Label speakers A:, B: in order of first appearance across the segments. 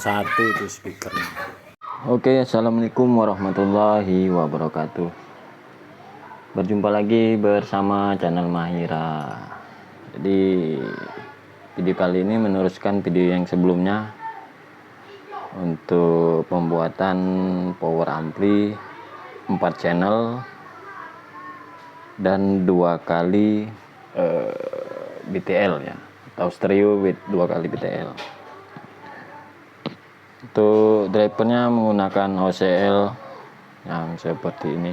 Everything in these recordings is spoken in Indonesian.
A: satu itu speakernya.
B: Oke, assalamualaikum warahmatullahi wabarakatuh. Berjumpa lagi bersama channel Mahira. Jadi video kali ini meneruskan video yang sebelumnya untuk pembuatan power ampli 4 channel dan 2 kali BTL ya, atau stereo with 2 kali BTL. Untuk drivernya menggunakan OCL yang seperti ini,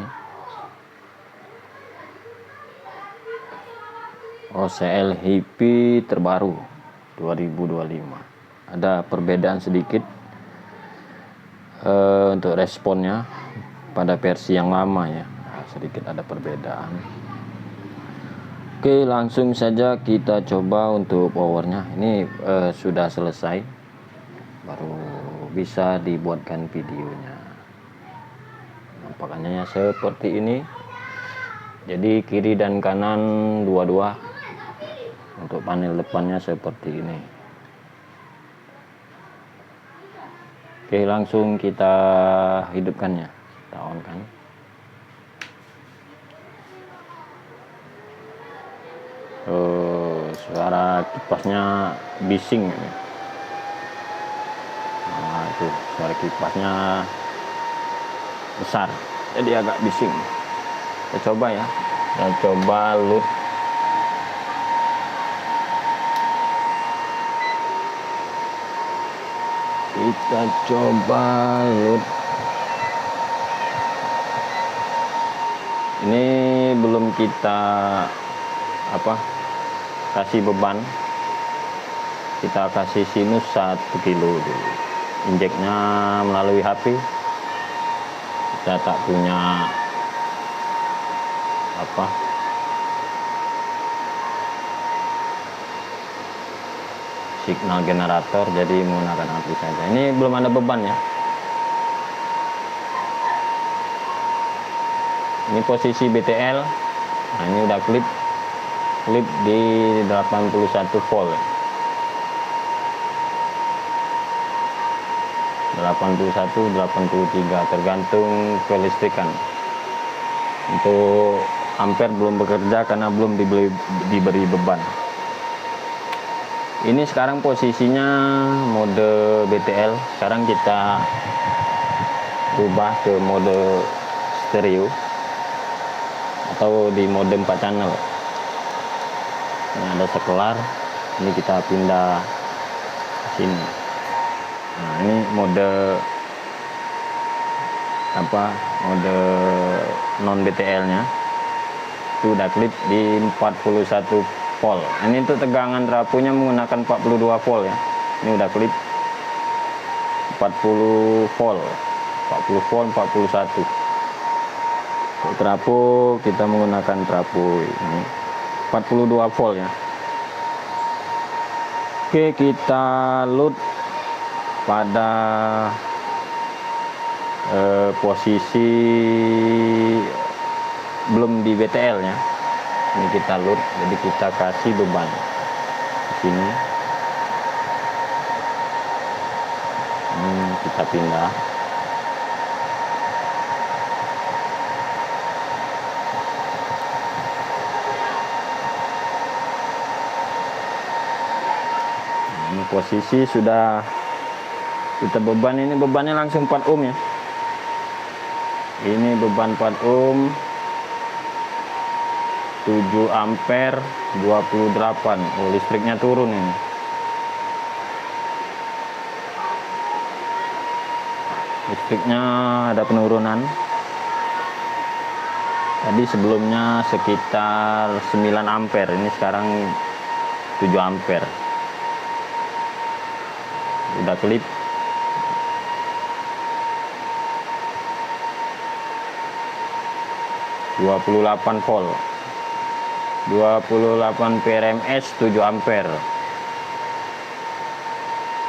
B: OCL Hippie terbaru 2025. Ada perbedaan sedikit untuk responnya pada versi yang lama ya, sedikit ada perbedaan. Oke, langsung saja kita coba untuk powernya. Ini sudah selesai, baru bisa dibuatkan videonya. Nampakannya seperti ini. Jadi kiri dan kanan dua-dua. Untuk panel depannya seperti ini. Oke, langsung kita hidupkannya, kita on kan. Suara kipasnya bising ini. Nah, itu suara kipasnya besar, jadi agak bising. Kita coba ya, kita coba load. Kita coba load. Ini belum kita kasih beban. Kita kasih sinus 1 kilo dulu. Injeknya melalui HP. Kita tak punya signal generator, jadi menggunakan api saja. Ini belum ada beban ya. Ini posisi BTL. Nah, ini udah klip di 81 volt. 81, 83 tergantung kelistrikan. Untuk ampere belum bekerja karena belum diberi beban. Ini sekarang posisinya mode BTL. Sekarang kita ubah ke mode stereo atau di mode 4 channel. Ini ada sekelar. Ini kita pindah ke sini. Nah, ini mode mode non BTL nya itu udah klip di 41 volt. Ini untuk tegangan trafonya menggunakan 42 volt ya. Ini udah klip 40 volt 41. Untuk trafo kita menggunakan trafo ini 42 volt ya. Oke, kita load pada posisi belum di BTL ya. Ini kita load, jadi kita kasih beban di sini. Kita pindah. Ini posisi sudah kita beban. Ini bebannya langsung 4 ohm ya. Ini beban 4 ohm, 7 ampere 28. Oh, listriknya turun ini. Listriknya ada penurunan. Tadi sebelumnya sekitar 9 ampere, ini sekarang 7 ampere. Udah klip. ...28 volt, 28 PRMS 7 ampere.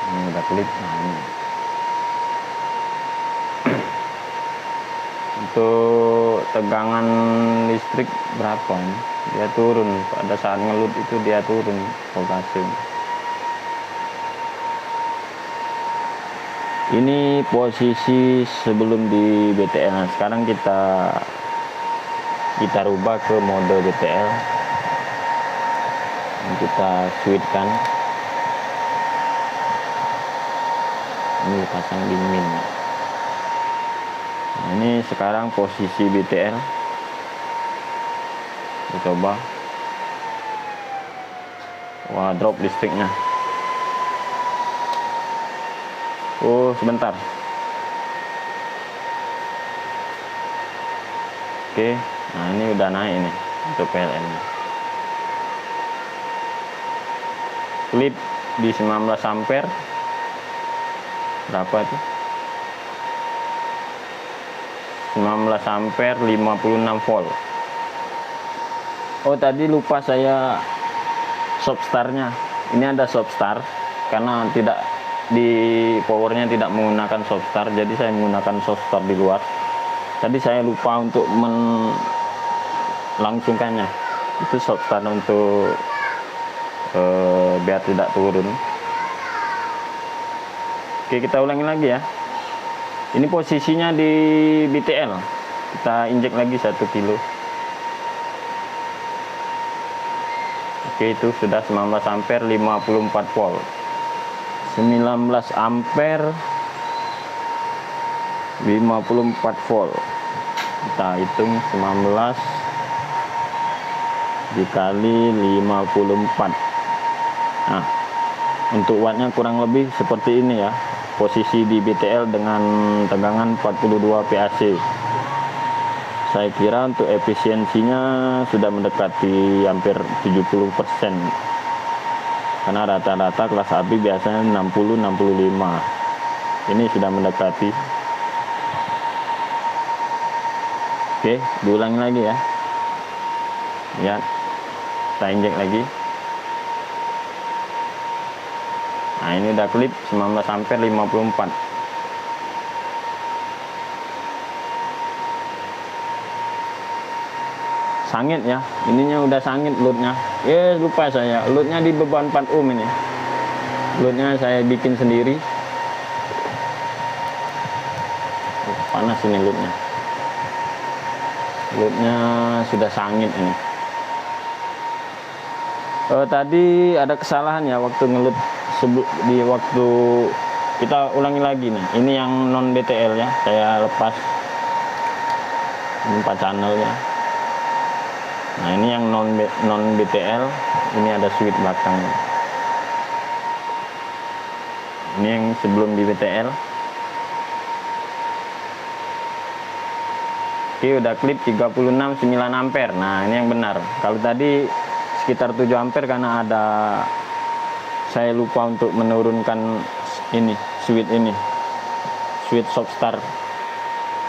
B: Ini udah klip. Nah, ini. Untuk tegangan listrik berapa ini? Dia turun pada saat ngelut itu, dia turun voltase. Ini posisi sebelum di BTL. Nah, sekarang kita rubah ke mode BTL. Kita switchkan. Ini pasang di min. Nah, ini sekarang posisi BTL. Kita coba. Wah, drop listriknya. Oh, sebentar. Oke, nah ini udah naik nih untuk PLN nya. Klip di 19 ampere. Berapa itu? 19 ampere 56 volt. Oh, tadi lupa saya soft startnya. Ini ada soft start karena tidak di powernya tidak menggunakan soft start, jadi saya menggunakan soft start di luar. Tadi saya lupa untuk melangsungkannya. Itu soft start untuk biar tidak turun. Oke, kita ulangi lagi ya. Ini posisinya di BTL. Kita injek lagi 1 kilo. Oke, itu sudah 19 ampere 54 volt. 19 ampere 54 volt. Kita hitung 19 dikali 54. Nah, untuk wattnya kurang lebih seperti ini ya. Posisi di BTL dengan tegangan 42 PAC. Saya kira untuk efisiensinya sudah mendekati hampir 70%. Karena rata-rata kelas AB biasanya 60-65. Ini sudah mendekati. Oke, diulangi lagi ya. Lihat, kita injek lagi. Nah, ini udah klip 19 ampere 54. Sangit ya, ininya udah sangit loadnya. Lupa saya, loadnya di beban 4 ohm ini. Loadnya saya bikin sendiri. Panas ini loadnya. Loadnya sudah sangit ini. Tadi ada kesalahan ya waktu ngeload di waktu kita ulangi lagi nih. Ini yang non BTL ya, saya lepas. Ini 4 channelnya. Nah, ini yang non BTL, ini ada switch belakangnya. Ini yang sebelum di BTL. Oke, udah klip 36 9 ampere. Nah, ini yang benar. Kalau tadi sekitar 7 ampere karena ada saya lupa untuk menurunkan ini, switch soft start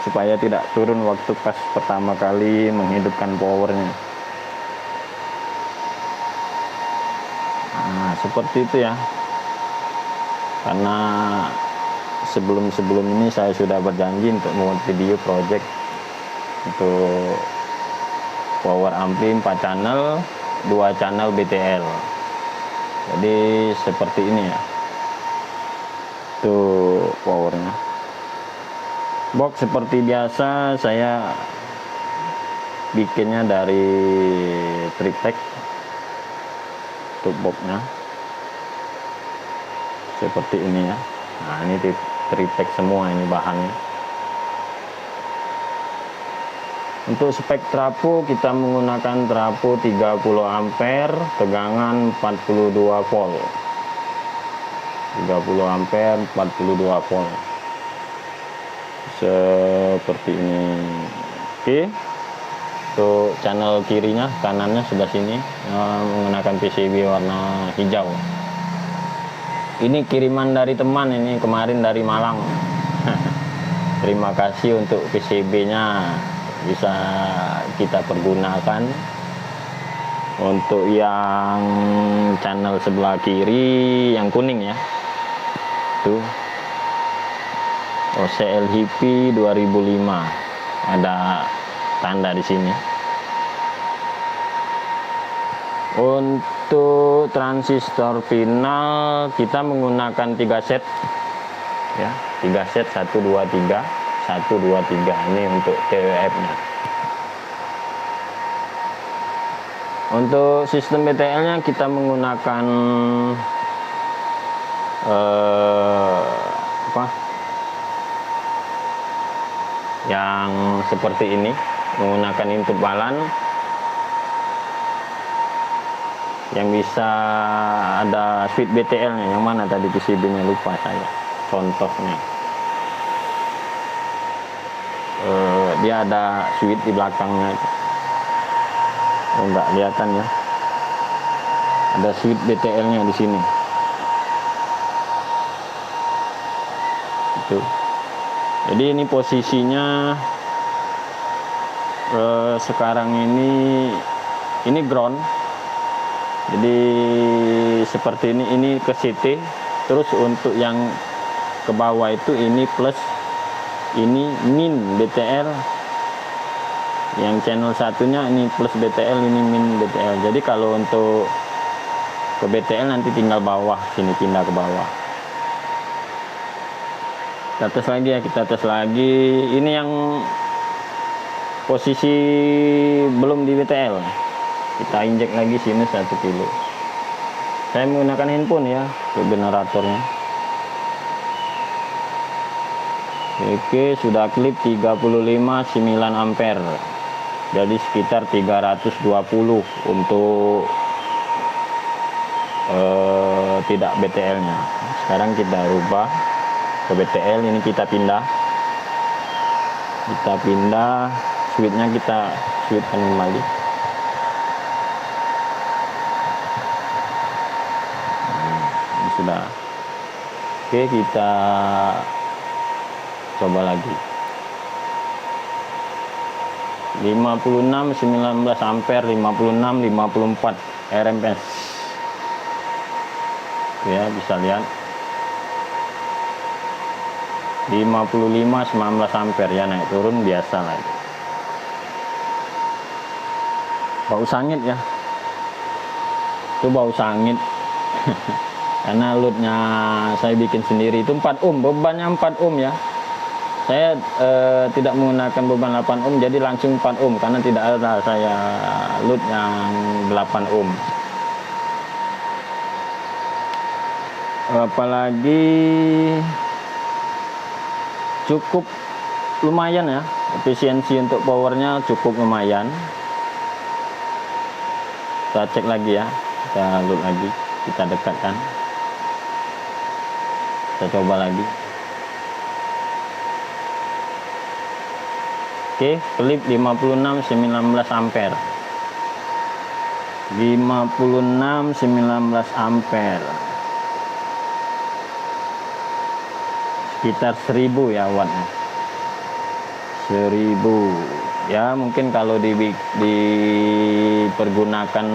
B: supaya tidak turun waktu pas pertama kali menghidupkan powernya. Nah, seperti itu ya. Karena sebelum ini saya sudah berjanji untuk membuat video project untuk power ampli 4 channel, 2 channel BTL. Jadi seperti ini ya. Tuh powernya. Box seperti biasa saya bikinnya dari Tritech. Untuk boxnya seperti ini ya. Nah, ini Tritech semua ini bahannya. Untuk spek trafo kita menggunakan trafo 30 ampere tegangan 42 volt. 30 ampere 42 volt. Seperti ini. Oke. Untuk channel kirinya, kanannya sebelah sini menggunakan PCB warna hijau. Ini kiriman dari teman ini kemarin dari Malang. Terima kasih untuk PCB-nya, bisa kita pergunakan. Untuk yang channel sebelah kiri yang kuning ya, tuh OCL Hippie 2005, ada tanda di sini. Untuk transistor final kita menggunakan 3 set ya. 3 set 1 2 3 1 2 3. Ini untuk TWF nya. Untuk sistem BTL nya kita menggunakan yang seperti ini, menggunakan input balan yang bisa ada switch BTL nya. Yang mana tadi PCB nya lupa saya contohnya. Dia ada switch di belakangnya. Oh, enggak kelihatan ya, ada switch BTL nya di sini itu. Jadi ini posisinya sekarang ini ground. Jadi seperti ini ke CT. Terus untuk yang ke bawah itu ini plus, ini min BTL. Yang channel satunya ini plus BTL, ini min BTL. Jadi kalau untuk ke BTL nanti tinggal bawah sini, pindah ke bawah. Kita tes lagi ya, kita tes lagi. Ini yang posisi belum di BTL. Kita injek lagi sini 1 kilo. Saya menggunakan handphone ya untuk generatornya. Oke, sudah klip 35,9 ampere. Jadi sekitar 320 untuk tidak BTL nya. Sekarang kita rubah ke BTL. Ini kita pindah switchnya, kita switchkan kembali. Ini sudah oke. Kita coba lagi 56 19 ampere, 56 54 RMS ya, bisa lihat 55 19 ampere ya, naik turun biasa lah itu. Bau sangit ya, itu bau sangit. Karena loadnya saya bikin sendiri itu 4 ohm, bebannya 4 ohm ya. Saya tidak menggunakan beban 8 ohm, jadi langsung 4 ohm karena tidak ada saya load yang 8 ohm. Apalagi cukup lumayan ya, efisiensi untuk powernya cukup lumayan. Kita cek lagi ya, kita load lagi, kita dekatkan, kita coba lagi. Oke, klip 56 19 ampere. 56 19 ampere. Sekitar 1000 ya wattnya. 1000. Ya, mungkin kalau dipergunakan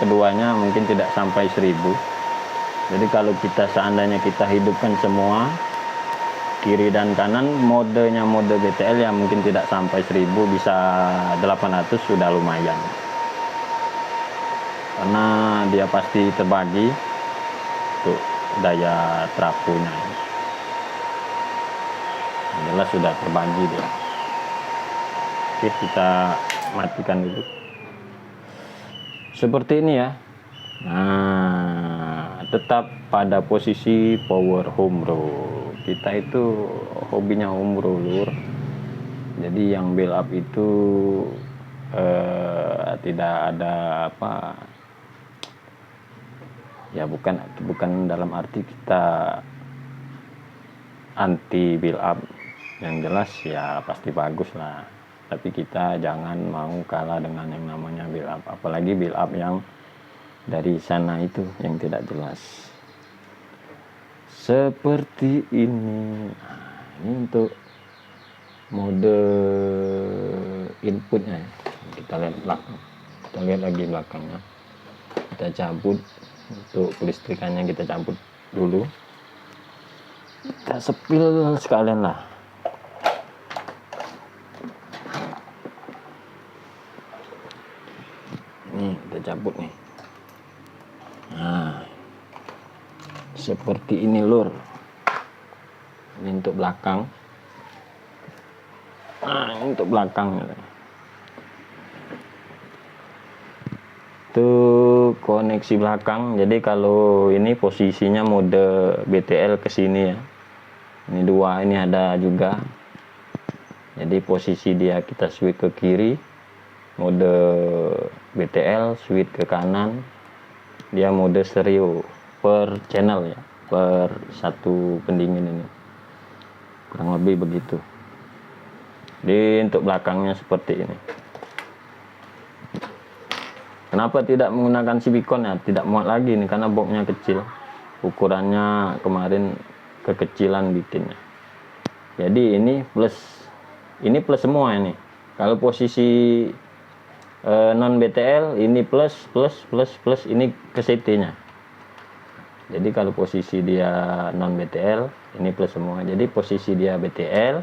B: keduanya mungkin tidak sampai 1000. Jadi kalau kita seandainya kita hidupkan semua kiri dan kanan, modenya mode BTL ya mungkin tidak sampai 1000, bisa 800 sudah lumayan. Karena dia pasti terbagi untuk daya trapunya. Jelas sudah terbagi dia. Oke, kita matikan dulu. Seperti ini ya. Nah, tetap pada posisi power home row. Kita itu hobinya umroh lur. Jadi yang build up itu tidak ada apa ya, bukan dalam arti kita anti build up. Yang jelas ya pasti bagus lah, tapi kita jangan mau kalah dengan yang namanya build up, apalagi build up yang dari sana itu yang tidak jelas seperti ini. Nah, ini untuk mode inputnya. Kita lihat belakang, kita lihat lagi belakangnya. Kita cabut untuk kelistrikannya, kita cabut dulu, kita sepil sekalian lah. Ini kita cabut nih. Nah, seperti ini lur. Ini untuk belakang. Nah, ini untuk belakang. Itu koneksi belakang. Jadi kalau ini posisinya mode BTL ke sini ya. Ini dua, ini ada juga. Jadi posisi dia kita switch ke kiri, mode BTL, switch ke kanan. Dia mode stereo per channel ya, per satu pendingin ini. Kurang lebih begitu. Jadi untuk belakangnya seperti ini. Kenapa tidak menggunakan silikon ya? Tidak muat lagi nih karena boxnya kecil. Ukurannya kemarin kekecilan bikinnya. Jadi ini plus semua ini. Kalau posisi non BTL ini plus ini ke CT-nya. Jadi kalau posisi dia non BTL ini plus semua. Jadi posisi dia BTL,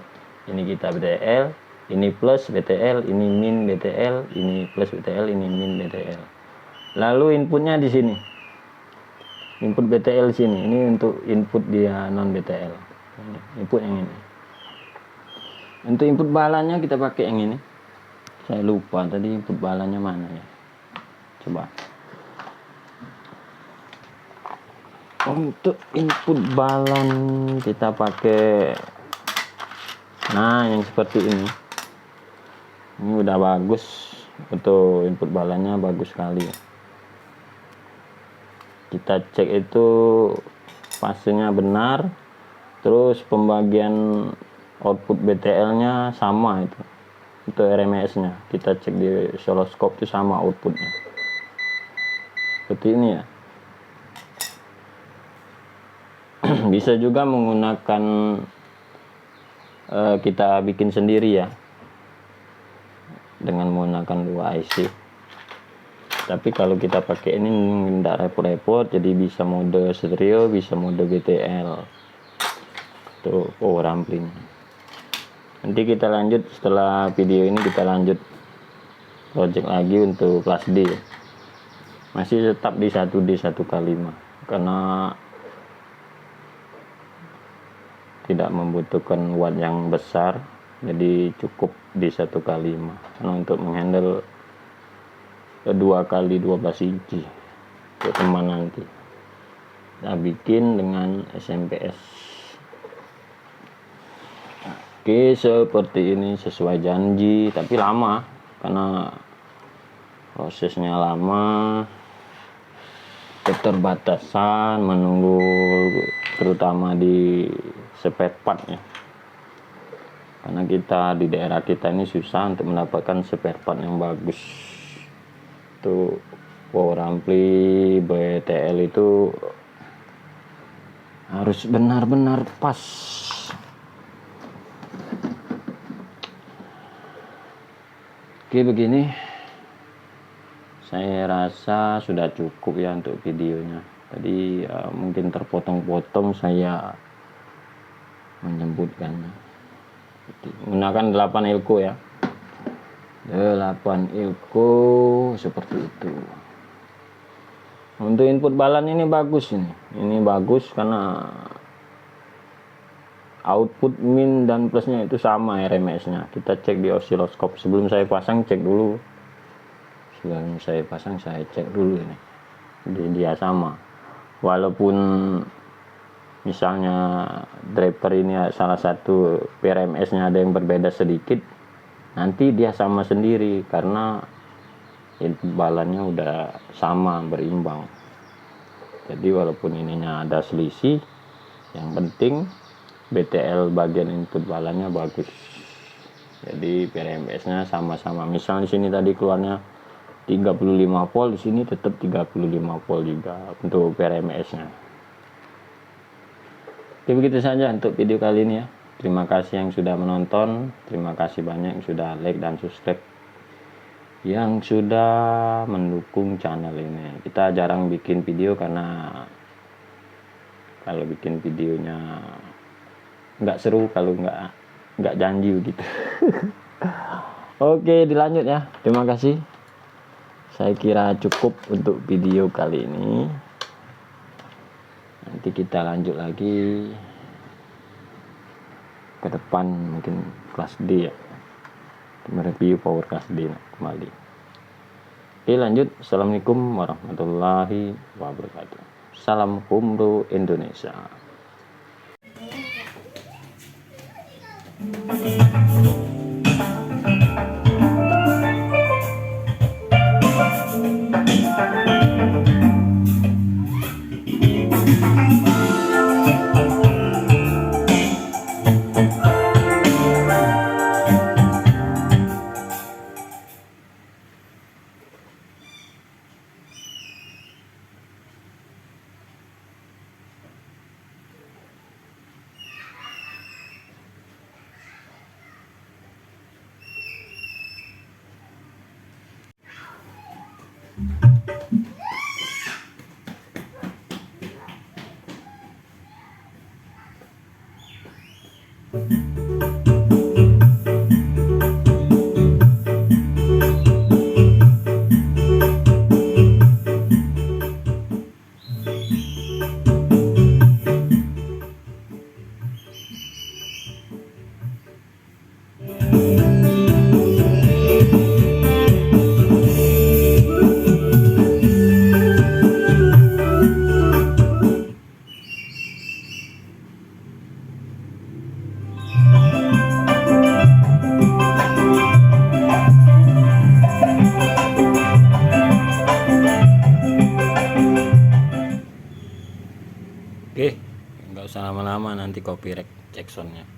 B: ini kita BTL, ini plus BTL, ini min BTL, ini plus BTL, ini min BTL. Lalu inputnya di sini. Input BTL sini. Ini untuk input dia non BTL. Input yang ini. Untuk input balannya kita pakai yang ini. Saya lupa tadi input balannya mana ya. Coba. Untuk input balan kita pakai, nah yang seperti ini. Ini udah bagus. Untuk input balannya bagus sekali. Kita cek itu fasenya benar. Terus pembagian output BTL-nya sama itu. Untuk RMS-nya. Kita cek di oscilloscope itu sama outputnya. Seperti ini ya. Bisa juga menggunakan kita bikin sendiri ya. Dengan menggunakan dua IC. Tapi kalau kita pakai ini tidak repot-repot, jadi bisa mode stereo, bisa mode BTL. Tuh power ampling. Nanti kita lanjut setelah video ini, kita lanjut project lagi untuk kelas D. Masih tetap di 1D 1K5 karena tidak membutuhkan watt yang besar, jadi cukup di 1K5 karena untuk menghandle 2x12 inci untuk teman nanti. Kita bikin dengan SMPS. Oke, seperti ini sesuai janji, tapi lama karena prosesnya lama, keterbatasan menunggu terutama di spare part ya. Karena kita di daerah kita ini susah untuk mendapatkan spare part yang bagus. Itu power ampli BTL itu harus benar-benar pas. Oke, begini saya rasa sudah cukup ya untuk videonya. Tadi mungkin terpotong-potong saya menyebutkannya. Menggunakan 8 elko ya. 8 elko seperti itu. Untuk input balan ini bagus ini. Ini bagus karena output min dan plusnya itu sama RMS-nya. Kita cek di oscilloscope. Sebelum saya pasang cek dulu. Sebelum saya pasang saya cek dulu ini. Jadi dia sama. Walaupun misalnya driver ini salah satu PRMS-nya ada yang berbeda sedikit, nanti dia sama sendiri karena input balannya udah sama, berimbang. Jadi walaupun ininya ada selisih, yang penting BTL bagian input balannya bagus. Jadi PRMS-nya sama-sama. Misalnya di sini tadi keluarnya 35 volt, di sini tetap 35 volt juga untuk PRMS-nya. Oke, begitu saja untuk video kali ini ya. Terima kasih yang sudah menonton, terima kasih banyak yang sudah like dan subscribe, yang sudah mendukung channel ini. Kita jarang bikin video karena kalau bikin videonya nggak seru kalau nggak janji gitu. Oke, dilanjut ya. Terima kasih. Saya kira cukup untuk video kali ini. Nanti kita lanjut lagi. ke depan mungkin kelas D ya, mereview power kelas D kembali. Oke lanjut. Assalamualaikum warahmatullahi wabarakatuh. Salam Kumru Indonesia. Oke, nggak usah lama-lama nanti copyright cek soundnya.